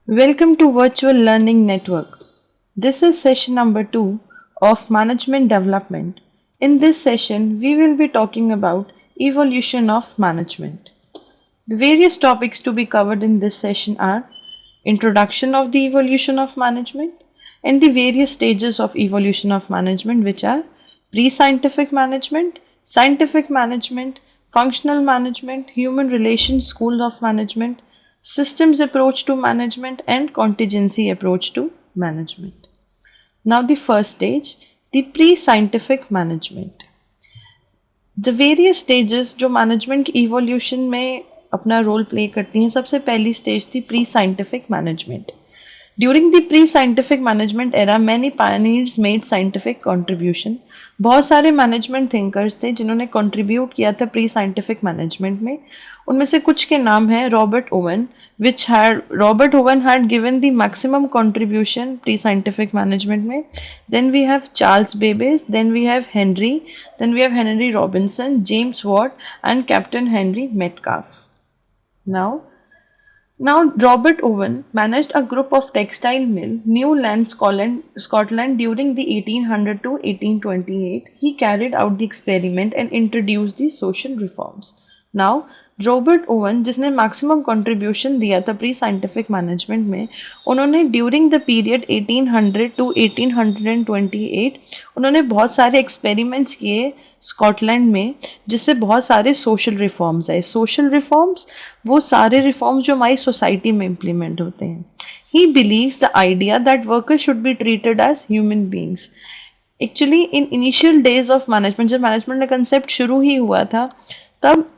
Welcome to Virtual Learning Network. This is session number 2 of Management Development. In this session, we will be talking about evolution of management. The various topics to be covered in this session are introduction of the evolution of management and the various stages of evolution of management, which are pre-scientific management, scientific management, functional management, human relations school of management, systems approach to management, and contingency approach to management. Now the first stage, the pre-scientific management. The various stages जो management की evolution में अपना role play करती हैं, सबसे पहली stage थी pre scientific management. During the pre scientific management era many pioneers made scientific contribution. बहुत सारे मैनेजमेंट थिंकर्स थे जिन्होंने कंट्रीब्यूट किया था प्री साइंटिफिक मैनेजमेंट में. उनमें से कुछ के नाम हैं Robert oven, Robert Owen had given the maximum contribution pre-scientific management में. Then we have Charles Babbage, then we have Henry Robinson, James Watt, and Captain Henry Metcalfe. Now Robert Owen managed a group of textile mill, Newland, Scotland during the 1800 to 1828. He carried out the experiment and introduced the social reforms. Now Robert oven जिसने maximum contribution दिया था pre scientific management में, उन्होंने during the period 1800 to 1828 उन्होंने बहुत सारे experiments किए Scotland में, जिससे बहुत सारे सोशल रिफॉर्म्स आए. सोशल रिफॉर्म्स वो सारे रिफॉर्म्स जो हमारी सोसाइटी में इम्प्लीमेंट होते हैं. He believes the idea that workers should be treated as human beings. Actually in initial days of management, जब मैनेजमेंट का कंसेप्ट शुरू ही हुआ था, तब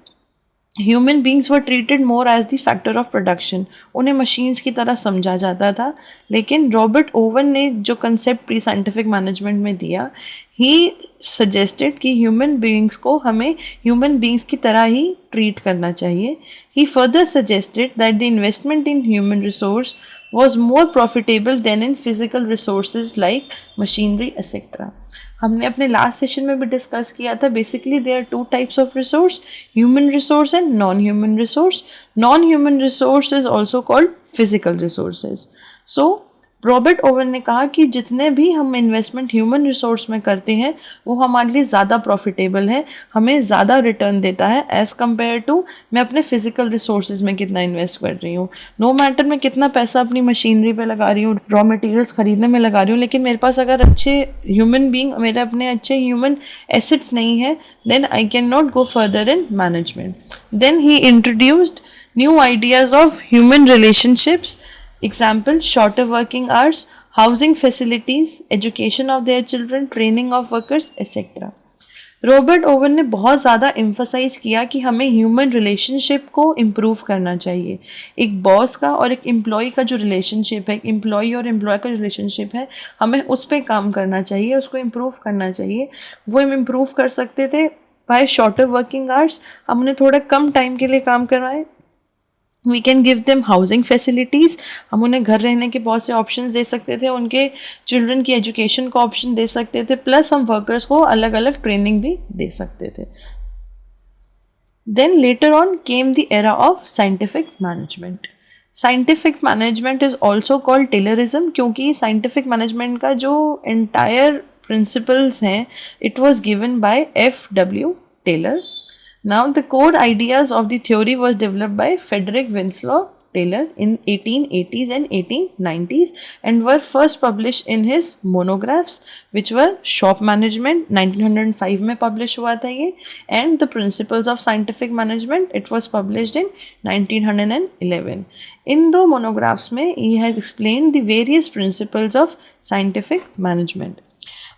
human beings were treated more as the factor of production. उन्हें मशीन्स की तरह समझा जाता था. लेकिन रॉबर्ट ओवन ने जो कंसेप्ट प्री साइंटिफिक मैनेजमेंट में दिया, ही सजेस्टेड कि ह्यूमन बींग्स को हमें ह्यूमन बींग्स की तरह ही ट्रीट करना चाहिए. He further suggested that the investment in human resource was more profitable than in physical resources like machinery etc. हमने अपने लास्ट सेशन में भी डिस्कस किया था. Basically there are two types of resource, human resource and non human resource. Non human resource is also called physical resources. So Robert Owen ने कहा कि जितने भी हम इन्वेस्टमेंट ह्यूमन रिसोर्स में करते हैं वो हमारे लिए ज़्यादा प्रॉफिटेबल है, हमें ज़्यादा रिटर्न देता है एज़ कम्पेयर टू मैं अपने फिजिकल रिसोर्सेज में कितना इन्वेस्ट कर रही हूँ. नो मैटर मैं कितना पैसा अपनी मशीनरी पे लगा रही हूँ, रॉ मटेरियल्स खरीदने में लगा रही हूँ, लेकिन मेरे पास अगर अच्छे ह्यूमन बींग, मेरे अपने अच्छे ह्यूमन एसेट्स नहीं है, then I can not go further in management. Then he introduced new ideas of human relationships. Example, shorter working hours, housing facilities, education of their children, training of workers, etc. Robert Owen ने बहुत ज़्यादा emphasise किया कि हमें human relationship को improve करना चाहिए. एक बॉस का और एक एम्प्लॉय का जो रिलेशनशिप है, एक एम्प्लॉय और एम्प्लॉय का रिलेशनशिप है, हमें उस पर काम करना चाहिए, उसको इम्प्रूव करना चाहिए. वो हम इम्प्रूव कर सकते थे बाय शॉर्टर वर्किंग आवर्स. हम उन्हें थोड़ा कम टाइम के लिए काम करवाएं. We can give them housing facilities. हम उन्हें घर रहने के बहुत से ऑप्शंस दे सकते थे, उनके चिल्ड्रन की एजुकेशन का ऑप्शन दे सकते थे, प्लस हम वर्कर्स को अलग अलग ट्रेनिंग भी दे सकते थे. Then later on came the era of scientific management. Scientific management is also called Taylorism, क्योंकि साइंटिफिक मैनेजमेंट का जो एंटायर प्रिंसिपल्स हैं, it was given by F.W. Taylor. Now the core ideas of the theory was developed by Frederick Winslow Taylor in 1880s and 1890s and were first published in his monographs, which were Shop Management 1905 में publish हुआ था ये, and The Principles of Scientific Management, it was published in 1911. इन दो monographs में he has explained the various principles of scientific management.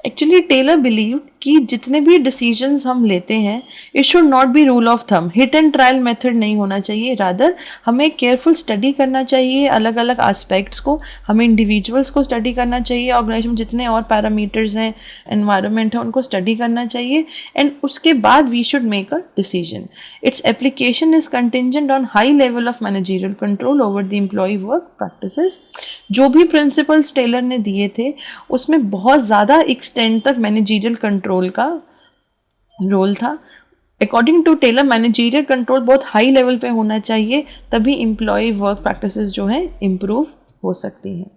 Actually Taylor believe कि जितने भी decisions हम लेते हैं, it should not be rule of thumb, hit and trial method नहीं होना चाहिए. रादर हमें केयरफुल स्टडी करना चाहिए अलग अलग एस्पेक्ट्स को. हमें इंडिविजुअल्स को स्टडी करना चाहिए, ऑर्गेनाइजेशन में जितने और पैरामीटर्स हैं, एनवायरनमेंट है, उनको स्टडी करना चाहिए, एंड उसके बाद we should make a decision. Its application is contingent on high level of managerial control over the employ work practices. जो भी प्रिंसिपल्स टेलर ने दिए थे उसमें बहुत ज़्यादा एक्सटेंड तक मैनेजरियल कंट्रोल का रोल था. According to Taylor managerial control बहुत हाई लेवल पे होना चाहिए, तभी एम्प्लॉय वर्क प्रैक्टिसेस जो हैं इम्प्रूव हो सकती हैं।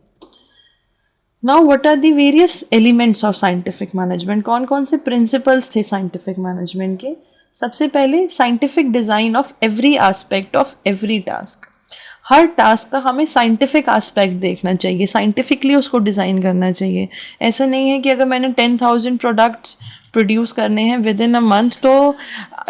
Now what are the various elements of scientific management, कौन कौन से प्रिंसिपल्स थे साइंटिफिक मैनेजमेंट के। सबसे पहले scientific design of every aspect of every task. Her task का हमें साइंटिफिक एस्पेक्ट देखना चाहिए, साइंटिफिकली उसको डिज़ाइन करना चाहिए। ऐसा नहीं है कि अगर मैंने 10,000 प्रोडक्ट्स प्रोड्यूस करने हैं विद इन अ मंथ तो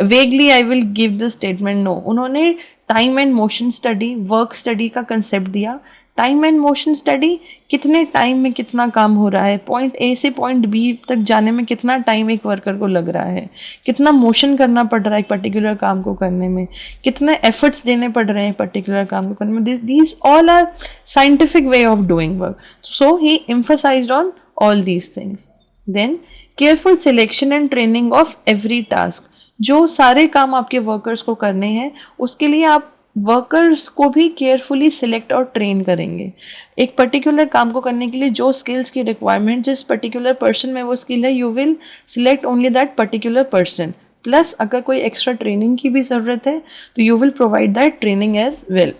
weekly I will give the statement. No, उन्होंने time and motion study, work study का कंसेप्ट दिया। टाइम एंड मोशन स्टडी, कितने टाइम में कितना काम हो रहा है, पॉइंट ए से पॉइंट बी तक जाने में कितना टाइम एक वर्कर को लग रहा है, कितना मोशन करना पड़ रहा है एक पर्टिकुलर काम को करने में, कितने एफर्ट्स देने पड़ रहे हैं पर्टिकुलर काम को करने में। These all are scientific way of doing work, so he emphasized on all these things. Then careful selection and training of every task, जो सारे काम आपके वर्कर्स को करने हैं उसके लिए आप वर्कर्स को भी केयरफुली सिलेक्ट और ट्रेन करेंगे। एक पर्टिकुलर काम को करने के लिए जो स्किल्स की रिक्वायरमेंट जिस पर्टिकुलर पर्सन में वो स्किल है, you will select only that particular person. Plus अगर कोई एक्स्ट्रा ट्रेनिंग की भी ज़रूरत है तो you will provide that training as well.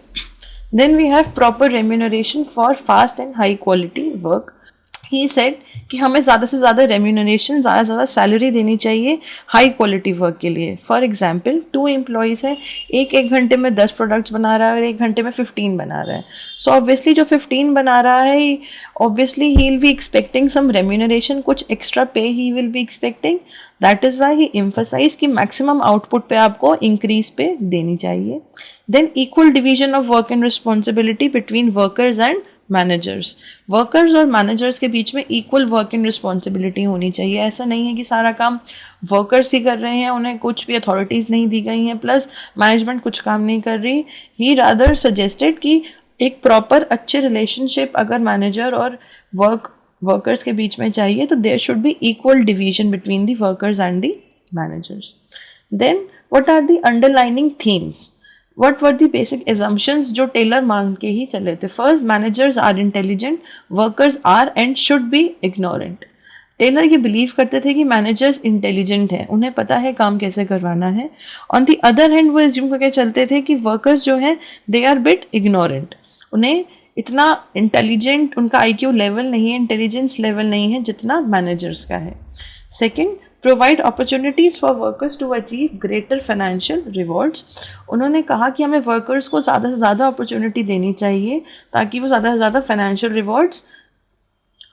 Then we have proper remuneration for fast and high quality work. He said कि हमें ज़्यादा से ज़्यादा रेम्यूनरेशन, ज़्यादा से ज़्यादा सैलरी देनी चाहिए हाई क्वालिटी वर्क के लिए। फॉर एग्जांपल 2 एम्प्लॉयज़ हैं, एक घंटे में 10 प्रोडक्ट्स बना रहा है और 1 घंटे में 15 बना रहा है। सो ऑब्वियसली जो 15 बना रहा है, obviously he will be expecting some remuneration, कुछ extra pay he will be expecting. That is why he emphasise कि मैक्सिमम आउटपुट पे आपको इंक्रीज पे देनी चाहिए। Then equal division of work and responsibility between workers and managers. Workers और managers के बीच में इक्वल वर्क एंड रिस्पॉन्सिबिलिटी होनी चाहिए। ऐसा नहीं है कि सारा काम वर्कर्स ही कर रहे हैं, उन्हें कुछ भी अथॉरिटीज़ नहीं दी गई हैं, प्लस मैनेजमेंट कुछ काम नहीं कर रही। ही रादर सजेस्टेड कि एक प्रॉपर अच्छे रिलेशनशिप अगर मैनेजर और वर्कर्स के बीच में चाहिए तो there should be equal division between the workers and the managers. Then what are the underlining themes, what were the basic assumptions जो टेलर मांग के ही चले थे। First, managers are intelligent, workers are and should be ignorant. Taylor ये believe करते थे कि मैनेजर्स इंटेलिजेंट हैं, उन्हें पता है काम कैसे करवाना है। ऑन दी अदर हैंड वो एज्यूम करके चलते थे कि वर्कर्स जो हैं दे आर बिट इग्नोरेंट, उन्हें इतना इंटेलिजेंट, उनका IQ लेवल नहीं है, इंटेलिजेंस लेवल नहीं है जितना मैनेजर्स का है। Second, provide opportunities for workers to achieve greater financial rewards. उन्होंने कहा कि हमें वर्कर्स को ज़्यादा से ज़्यादा अपॉर्चुनिटी देनी चाहिए ताकि वो ज़्यादा से ज़्यादा फाइनेंशियल रिवॉर्ड्स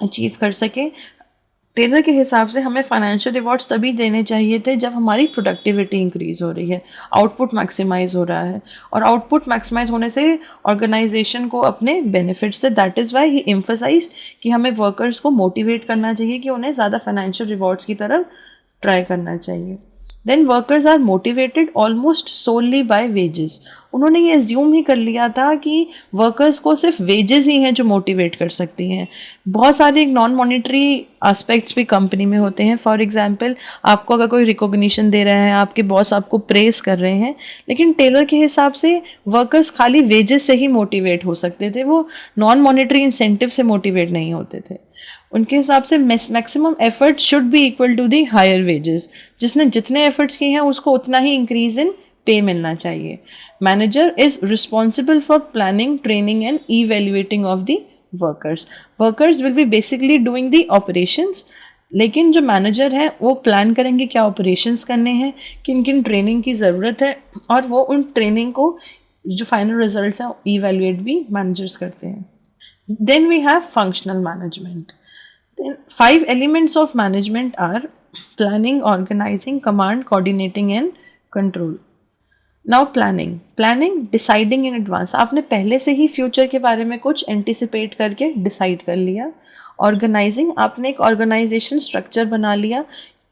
अचीव कर सके। टेलर के हिसाब से हमें फाइनेंशियल रिवॉर्ड्स तभी देने चाहिए थे जब हमारी प्रोडक्टिविटी इंक्रीज़ हो रही है, आउटपुट मैक्सिमाइज हो रहा है, और आउटपुट मैक्सिमाइज होने से ऑर्गेनाइजेशन को अपने बेनिफिट्स थे। That is why he emphasise कि हमें वर्कर्स को मोटिवेट करना चाहिए कि उन्हें ज़्यादा फाइनेंशियल रिवॉर्ड्स की तरफ ट्राई करना चाहिए। Then workers are motivated almost solely by wages. उन्होंने ये एज्यूम ही कर लिया था कि वर्कर्स को सिर्फ वेजेस ही हैं जो मोटिवेट कर सकती हैं। बहुत सारे नॉन मॉनिटरी एस्पेक्ट्स भी कंपनी में होते हैं। फॉर एग्जांपल, आपको अगर कोई रिकॉग्निशन दे रहा है, आपके बॉस आपको प्रेस कर रहे हैं, लेकिन टेलर के हिसाब से वर्कर्स खाली वेजेस से ही मोटिवेट हो सकते थे, वो नॉन मॉनिटरी इंसेंटिव से मोटिवेट नहीं होते थे। उनके हिसाब से maximum effort should be equal to the higher wages. जिसने जितने एफर्ट्स किए हैं उसको उतना ही इंक्रीज इन पे मिलना चाहिए। Manager is responsible for planning, training and evaluating of the workers. Workers will be basically doing the operations, लेकिन जो मैनेजर है वो प्लान करेंगे क्या ऑपरेशंस करने हैं, किन किन ट्रेनिंग की ज़रूरत है, और वो उन ट्रेनिंग को जो फाइनल रिजल्ट्स हैं इवेल्युएट भी मैनेजर्स करते हैं। Then we have functional management. Then 5 elements of management are planning, organizing, command, coordinating and control. Now planning. Planning, deciding in advance. आपने पहले से ही फ्यूचर के बारे में कुछ एंटिसिपेट करके डिसाइड कर लिया। ऑर्गेनाइजिंग, आपने एक ऑर्गेनाइजेशन स्ट्रक्चर बना लिया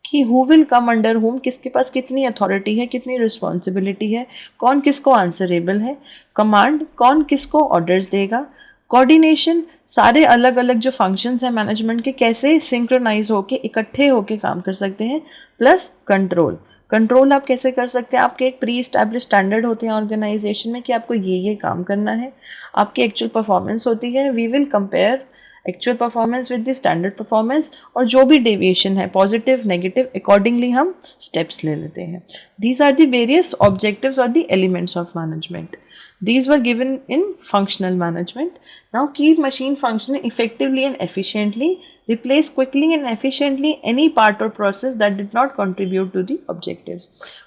कि who will come under home, किसके पास कितनी अथॉरिटी है, कितनी रिस्पॉन्सिबिलिटी है, कौन किसको आंसरेबल है। कमांड, कौन किसको ऑर्डर्स देगा। कोऑर्डिनेशन, सारे अलग अलग जो फंक्शंस हैं मैनेजमेंट के कैसे सिंक्रोनाइज होके इकट्ठे होके काम कर सकते हैं। प्लस कंट्रोल, कंट्रोल आप कैसे कर सकते हैं, आपके एक प्री इस्टेब्लिश स्टैंडर्ड होते हैं ऑर्गेनाइजेशन में कि आपको ये काम करना है, आपकी एक्चुअल परफॉर्मेंस होती है, we will compare actual performance with the standard performance, और जो भी डेविएशन है पॉजिटिव नेगेटिव अकॉर्डिंगली हम स्टेप्स ले लेते हैं। These are the various objectives और the elements of management. These were given in functional management. Now keep machine functioning effectively and efficiently. Replace quickly and efficiently any part or process that did not contribute to the objectives.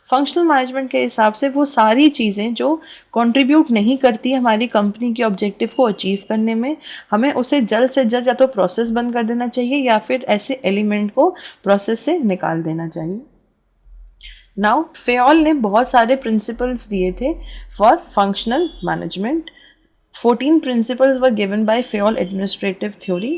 Functional management के हिसाब से वो सारी चीज़ें जो contribute नहीं करती हमारी कंपनी के ऑब्जेक्टिव को अचीव करने में, हमें उसे जल्द से जल्द या तो प्रोसेस बंद कर देना चाहिए या फिर ऐसे एलिमेंट को प्रोसेस से निकाल देना चाहिए. नाउ फेओल ने बहुत सारे प्रिंसिपल्स दिए थे for functional management. 14 principles were given by Fayol administrative theory.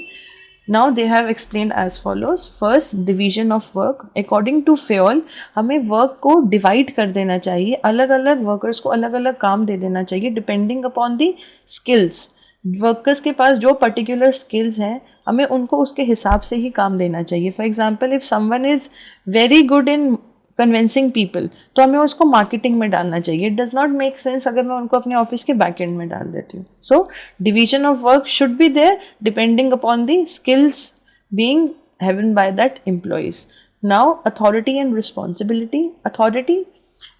Now they have explained as follows. First, division of work. According to Fayol, हमें वर्क को डिवाइड कर देना चाहिए, अलग अलग वर्कर्स को अलग अलग काम दे देना चाहिए depending upon the skills. Workers के पास जो पर्टिकुलर स्किल्स हैं हमें उनको उसके हिसाब से ही काम देना चाहिए. For example, if someone is very good in convincing people तो हमें उसको मार्केटिंग में डालना चाहिए. It does not make sense अगर मैं उनको अपने ऑफिस के बैक एंड में डाल देती हूँ. So division of work should be there depending upon the skills being having by that employees. Now authority and responsibility. Authority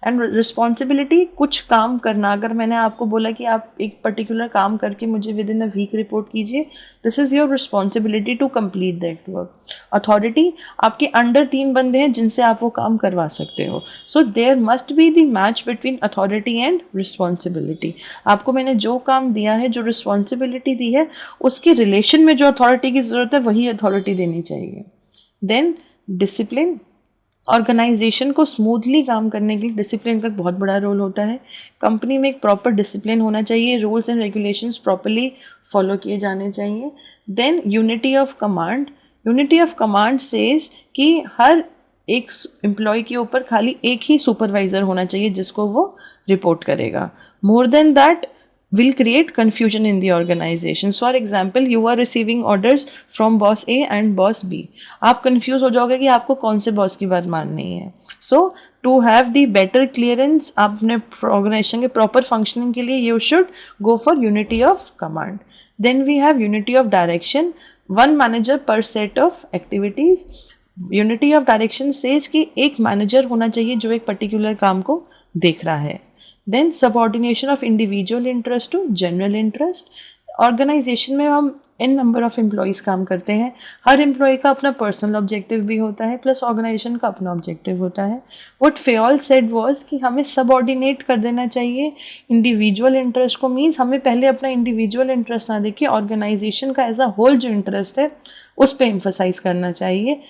and responsibility, कुछ काम करना. अगर मैंने आपको बोला कि आप एक पर्टिकुलर काम करके मुझे within a week report कीजिए, this is your responsibility to complete that work. Authority, आपके अंडर 3 बंदे हैं जिनसे आप वो काम करवा सकते हो. So there must be the match between authority and responsibility. आपको मैंने जो काम दिया है, जो रिस्पॉन्सिबिलिटी दी है, उसके रिलेशन में जो अथॉरिटी की ज़रूरत है वही अथॉरिटी देनी चाहिए. Then discipline. ऑर्गेनाइजेशन को स्मूथली काम करने के लिए डिसिप्लिन का बहुत बड़ा रोल होता है. कंपनी में एक प्रॉपर डिसिप्लिन होना चाहिए, rules and regulations properly follow किए जाने चाहिए. Than unity of command. Unity of command says कि हर एक एम्प्लॉय के ऊपर खाली एक ही सुपरवाइजर होना चाहिए जिसको वो रिपोर्ट करेगा. More than that will create confusion in the organization. So, for example, you are receiving orders from boss A and boss B. आप confuse हो जाओगे कि आपको कौन से boss की बात माननी है. So, to have the better clearance, आपने organization के proper functioning के लिए you should go for unity of command. Then we have unity of direction. One manager per set of activities. Unity of direction says कि एक manager होना चाहिए जो एक particular काम को देख रहा है. Then subordination of individual interest to general interest. Organisation में हम n नंबर ऑफ एम्प्लॉयज़ काम करते हैं. हर एम्प्लॉय का अपना पर्सनल ऑब्जेक्टिव भी होता है प्लस ऑर्गेनाइजेशन का अपना ऑब्जेक्टिव होता है. व्हाट फेओल सेड वाज कि हमें सबऑर्डिनेट कर देना चाहिए इंडिविजुअल इंटरेस्ट को. मीन्स हमें पहले अपना इंडिविजुअल इंटरेस्ट ना देखिए, ऑर्गेनाइजेशन का एज अ होल जो इंटरेस्ट है उस पर एम्फसाइज करना चाहिए.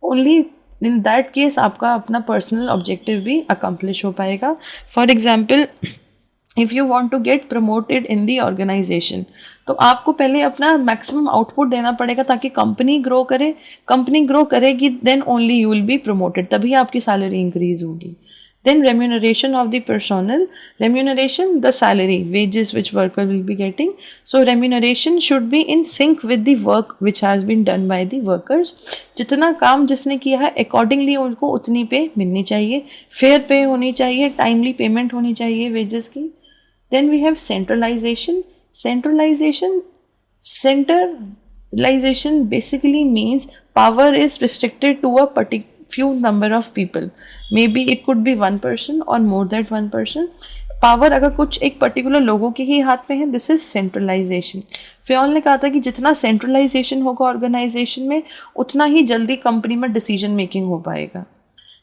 ओनली इन दैट केस आपका अपना पर्सनल ऑब्जेक्टिव भी अकम्प्लिश हो पाएगा. For example, if you want to get promoted in the organisation तो आपको पहले अपना मैक्सिमम आउटपुट देना पड़ेगा ताकि कंपनी ग्रो करे. कंपनी ग्रो करेगी then only you will be promoted, तभी आपकी सैलरी इंक्रीज होगी. Then remuneration of the personnel. Remuneration, the salary, wages which worker will be getting. So remuneration should be in sync with the work which has been done by the workers. जितना काम जिसने किया है accordingly उनको उतनी पे मिलनी चाहिए, fair पे होनी चाहिए, timely payment होनी चाहिए wages की. Then we have centralization. Centralization basically means power is restricted to a particular few number of people. Maybe it could be one person or more than one person. Power अगर कुछ एक particular लोगों के ही हाथ में है, this is centralisation. फेओल ने कहा था कि जितना सेंट्रलाइजेशन होगा ऑर्गेनाइजेशन में उतना ही जल्दी कंपनी में डिसीजन मेकिंग हो पाएगा.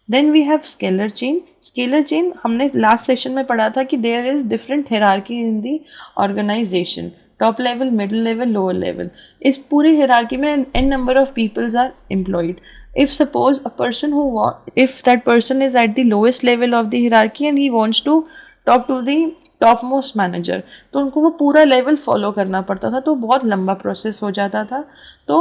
Then we have scalar chain. Scalar chain हमने लास्ट सेशन में पढ़ा था कि there is different hierarchy in the organization. Top level, middle level, lower level. इस पूरे हियरार्की में n number of peoples are employed. If suppose a person if that person is at the lowest level of the hierarchy and he wants to talk to the topmost manager, तो उनको वो पूरा level follow करना पड़ता था, तो बहुत लंबा प्रोसेस हो जाता था. तो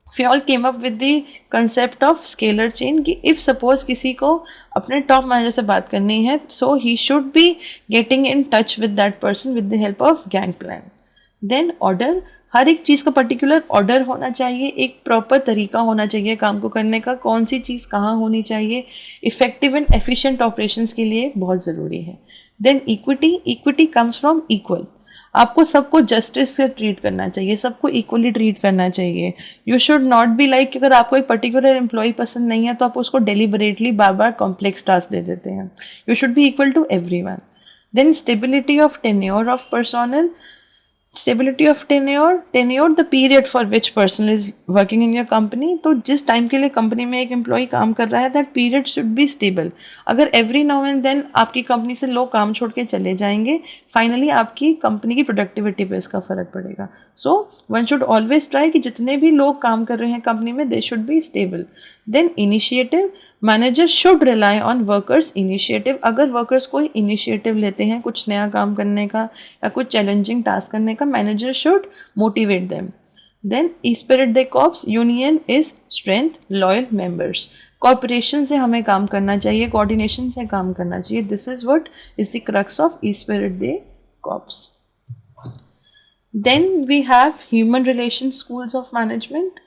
Fayol came up with the concept of scalar chain कि इफ़ सपोज किसी को अपने टॉप मैनेजर से बात करनी है, so he should be getting in touch with that person with the help of gang plan. Then order. हर एक चीज़ का पर्टिकुलर ऑर्डर होना चाहिए, एक प्रॉपर तरीका होना चाहिए काम को करने का, कौन सी चीज़ कहाँ होनी चाहिए. इफेक्टिव एंड एफिशिएंट ऑपरेशंस के लिए बहुत ज़रूरी है. Then equity. Equity comes from equal. आपको सबको जस्टिस से ट्रीट करना चाहिए, सबको इक्वली ट्रीट करना चाहिए. You should not be like अगर आपको एक पर्टिकुलर एम्प्लॉय पसंद नहीं है तो आप उसको डेलिबरेटली बार बार कॉम्प्लेक्स टास्क दे देते हैं. You should be equal to everyone. Then stability of tenure of personnel. Stability of tenure the period for which person is working in your company. तो जिस टाइम के लिए कंपनी में एक एम्प्लॉय काम कर रहा है, that period should be stable. अगर एवरी नाउ एंड देन आपकी कंपनी से लोग काम छोड़ के चले जाएंगे, फाइनली आपकी कंपनी की प्रोडक्टिविटी पे इसका फर्क पड़ेगा. So one should always try कि जितने भी लोग काम कर रहे हैं कंपनी में, they should be stable. Then initiative. Manager should rely on workers initiative. अगर वर्कर्स कोई इनिशिएटिव लेते हैं कुछ नया काम करने का या कुछ चैलेंजिंग टास्क करने का, manager should motivate them. Then esprit de corps. Union is strength, loyal members. Corporation से हमें काम करना चाहिए, कोऑर्डिनेशन से काम करना चाहिए. This is what is the crux of spirit de corps. Then we have human relations schools of management.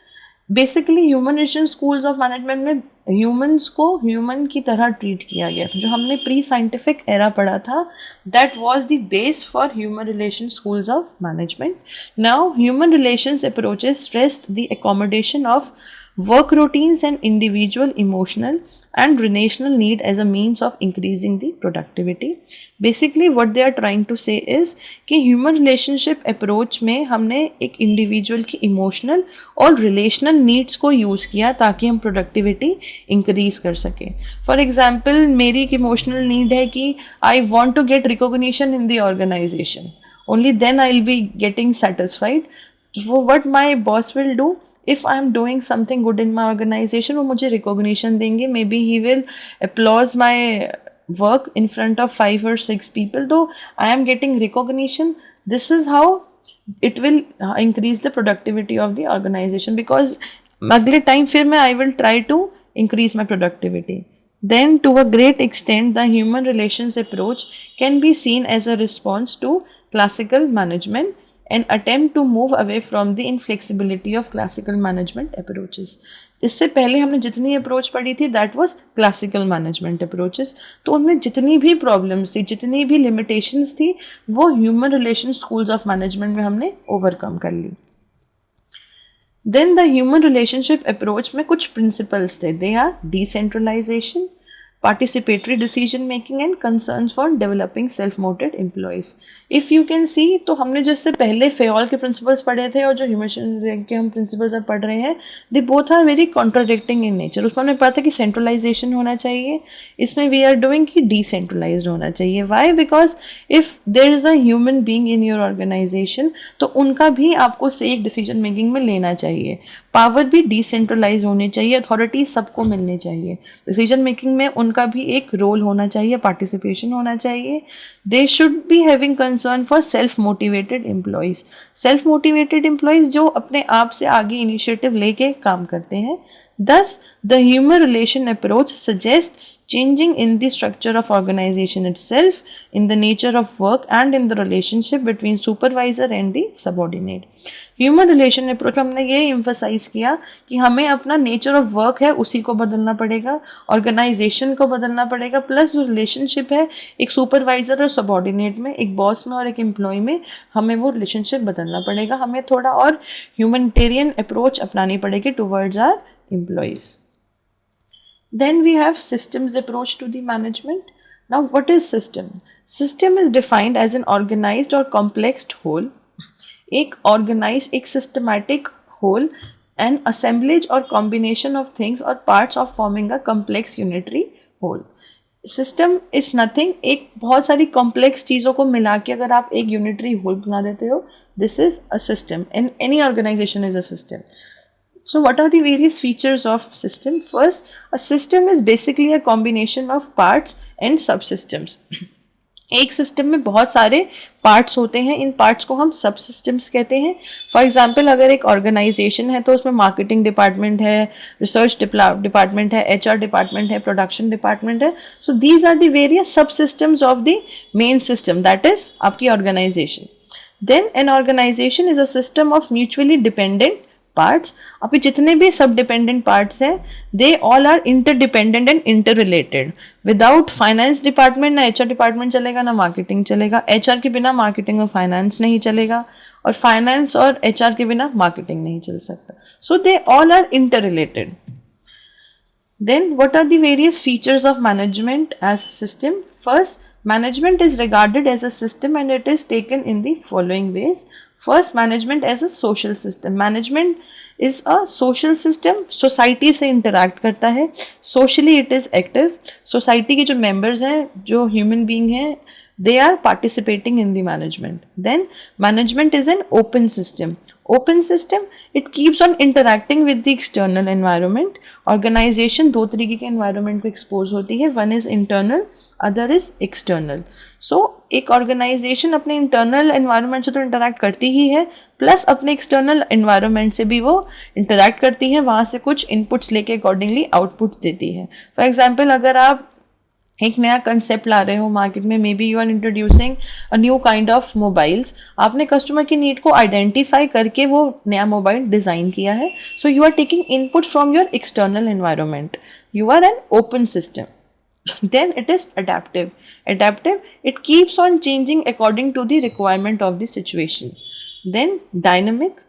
Basically human relation schools of management में ह्यूमंस को ह्यूमन की तरह ट्रीट किया गया था. जो हमने प्री साइंटिफिक एरा पढ़ा था, that was the base for human relation schools of management. Now human relations approaches stressed the accommodation of work routines and individual emotional and relational need as a means of increasing the productivity. Basically what they are trying to say is कि human relationship approach में हमने एक individual की emotional और relational needs को use किया ताकि हम productivity increase कर सकें. For example, मेरी एक emotional need है कि I want to get recognition in the organization. Only then I will be getting satisfied. So what my boss will do, if I am doing something good in my organization, वो मुझे recognition देंगे. Maybe he will applaud my work in front of 5 or 6 people. Though I am getting recognition, this is how it will increase the productivity of the organization. Because अगले time फिर मैं I will try to increase my productivity. Then to a great extent, the human relations approach can be seen as a response to classical management, an attempt to move away from the inflexibility of classical management approaches. इससे पहले हमने जितनी approach पढ़ी थी that was classical management approaches. तो उनमें जितनी भी प्रॉब्लम्स थी, जितनी भी लिमिटेशंस थी, वो human relation schools of management में हमने ओवरकम कर ली. Then the human relationship approach में कुछ प्रिंसिपल्स थे. They are decentralization, participatory decision making and concerns for developing self-motivated employees. If you can see, तो हमने जो इससे पहले फेयोल के प्रिंसिपल्स पढ़े थे और जो ह्यूमन के हम प्रिंसिपल्स अब पढ़ रहे हैं, they both are very contradicting in nature. उसमें हमने पढ़ा था कि सेंट्रलाइजेशन होना चाहिए, इसमें वी आर डूइंग कि डिसेंट्रलाइज्ड होना चाहिए. Why? Because if there is a human being in your organisation, तो उनका भी आपको से एक डिसीजन मेकिंग में लेना चाहिए. पावर भी डिसेंट्रलाइज होनी चाहिए, अथॉरिटी सबको मिलनी चाहिए. डिसीजन मेकिंग में उनका भी एक रोल होना चाहिए, पार्टिसिपेशन होना चाहिए. दे should be having concern for self motivated employees. Self motivated employees जो अपने आप से आगे इनिशिएटिव लेके काम करते हैं. Thus, the human relation approach suggests changing in the structure of organization itself, in the nature of work and in the relationship between supervisor and the subordinate. Human relation approach में हमने ये emphasize किया कि हमें अपना nature of work है उसी को बदलना पड़ेगा, organization को बदलना पड़ेगा, plus जो relationship है एक supervisor और subordinate में, एक boss में और एक employee में, हमें वो relationship बदलना पड़ेगा. हमें थोड़ा और humanitarian approach अपनानी पड़ेगी towards our employees. Then we have systems approach to the management. Now what is system? System is defined as an organized or complex whole. एक organized, एक systematic whole, an assemblage or combination of things or parts of forming a complex unitary whole. System is nothing, एक बहुत सारी complex चीज़ों को मिला के अगर आप एक यूनिटरी होल बना देते हो, this is a system. In any organisation is a system. So what are the various features of system? First, a system is basically a combination of parts and subsystems. एक system में बहुत सारे parts होते हैं, इन parts को हम सब systems कहते हैं. फॉर एग्जांपल, अगर एक ऑर्गेनाइजेशन है तो उसमें मार्केटिंग डिपार्टमेंट है, रिसर्च डिपार्टमेंट है, एचआर डिपार्टमेंट है, प्रोडक्शन डिपार्टमेंट है. So these are the various subsystems of the main system, that is आपकी organization. Then an organization is a system of mutually dependent parts. अभी जितने भी सब dependent parts हैं, they all are interdependent and interrelated. Without finance department ना HR department चलेगा, ना marketing चलेगा. एचआर के बिना मार्केटिंग और फाइनेंस नहीं चलेगा, और फाइनेंस और एचआर के बिना मार्केटिंग नहीं चल सकता. So they all are interrelated. Then what are the various features of management as system? First, Management is regarded as a system and it is taken in the following ways. First, management as a social system. Management is a social system. Society से interact करता है. Socially it is active. Society के जो members हैं, जो human being हैं, they are participating in the management. Then management is an open system. Open system, it keeps on interacting with the external environment. Organization दो तरीके के environment को expose होती है. One is internal, other is external. So एक organization अपने internal environment से तो interact करती ही है, plus अपने external environment से भी वो interact करती है, वहाँ से कुछ inputs लेके accordingly outputs देती है. For example, अगर आप एक नया कंसेप्ट ला रहे हो मार्केट में, maybe you are introducing a new kind of mobiles, आपने कस्टमर की नीड को आइडेंटिफाई करके वो नया मोबाइल डिज़ाइन किया है. So you are taking input from your external environment. You are an open system. Then it is adaptive. Adaptive, it keeps on changing according to the requirement of the situation. Then dynamic,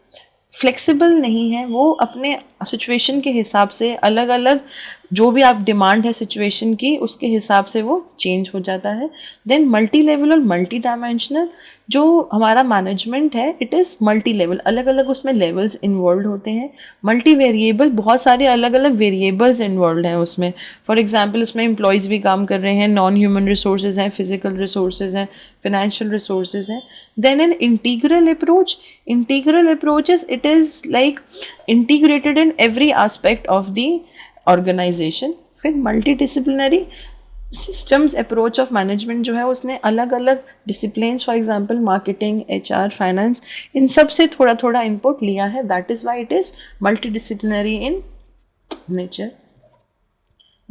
flexible नहीं है, वो अपने situation के हिसाब से अलग अलग जो भी आप डिमांड है सिचुएशन की उसके हिसाब से वो चेंज हो जाता है. देन मल्टी लेवल और मल्टी डायमेंशनल, जो हमारा मैनेजमेंट है इट इज़ मल्टी लेवल, अलग अलग उसमें लेवल्स इन्वॉल्व होते हैं. मल्टी वेरिएबल, बहुत सारे अलग अलग वेरिएबल्स इन्वॉल्व हैं उसमें. फॉर एग्जांपल उसमें एम्प्लॉयज़ भी काम कर रहे हैं, नॉन ह्यूमन रिसोर्सेज हैं, फिजिकल रिसोर्सेज हैं, financial resources हैं. Then an integral approach. Integral approaches, it is like integrated in every aspect of the organization. फिर multidisciplinary systems approach of management जो है उसने अलग अलग disciplines, for example marketing, HR, finance, इन सब से थोड़ा थोड़ा input लिया है. That is why it is multidisciplinary in nature.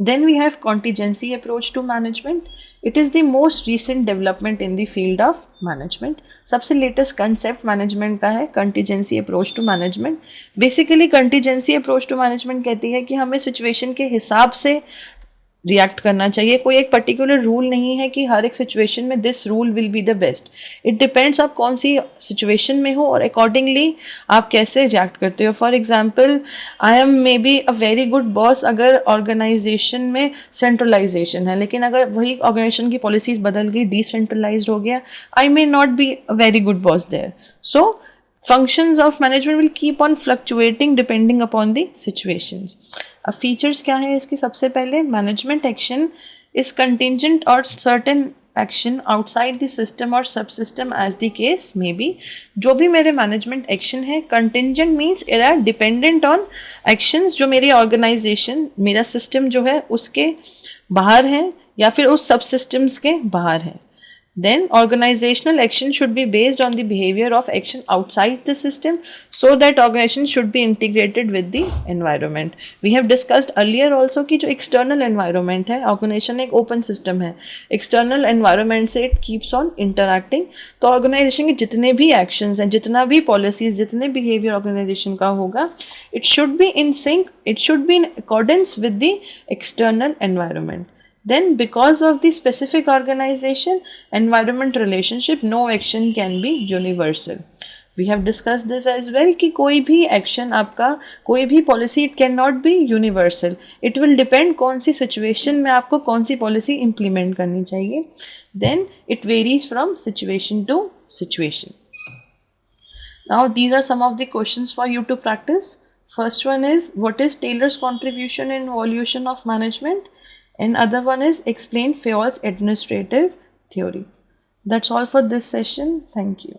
Then we have contingency approach to management. It is the most recent development in the field of management. सबसे latest concept management का है contingency approach to management. Basically contingency approach to management कहती है कि हमें situation के हिसाब से रिएक्ट करना चाहिए. कोई एक पर्टिकुलर रूल नहीं है कि हर एक सिचुएशन में this rule will be the best. It depends आप कौन सी सिचुएशन में हो और अकॉर्डिंगली आप कैसे रिएक्ट करते हो. For example I am may be a very good boss अगर ऑर्गेनाइजेशन में सेंट्रलाइजेशन है, लेकिन अगर वही ऑर्गेनाइजेशन की पॉलिसीज बदल गई, डिसेंट्रलाइज्ड हो गया, I may not be a very good boss there. So functions of management will keep on fluctuating depending upon the situations. अब फीचर्स क्या है इसके? सबसे पहले मैनेजमेंट एक्शन इज कंटिंजेंट और certain action outside the system और subsystem as the case may be. जो भी मेरे मैनेजमेंट एक्शन है, contingent means it are dependent on actions जो मेरी ऑर्गेनाइजेशन, मेरा सिस्टम जो है उसके बाहर है या फिर उस सब सिस्टम्स के बाहर है. Then organizational action should be based on the behavior of action outside the system so that organization should be integrated with the environment. We have discussed earlier also कि जो external environment है, organization एक open system है, external environment से it keeps on interacting. तो organization के जितने भी actions हैं, जितना भी policies, जितने behavior organization का होगा, it should be in sync, it should be in accordance with the external environment. Then because of the specific organization environment relationship, no action can be universal. We have discussed this as well कि कोई भी action आपका, कोई भी policy it cannot be universal. It will depend कौन सी situation में आपको कौन सी policy implement करनी चाहिए. Then it varies from situation to situation. Now these are some of the questions for you to practice. First one is, what is Taylor's contribution in evolution of management? And other one is, explain Fayol's administrative theory. That's all for this session. Thank you.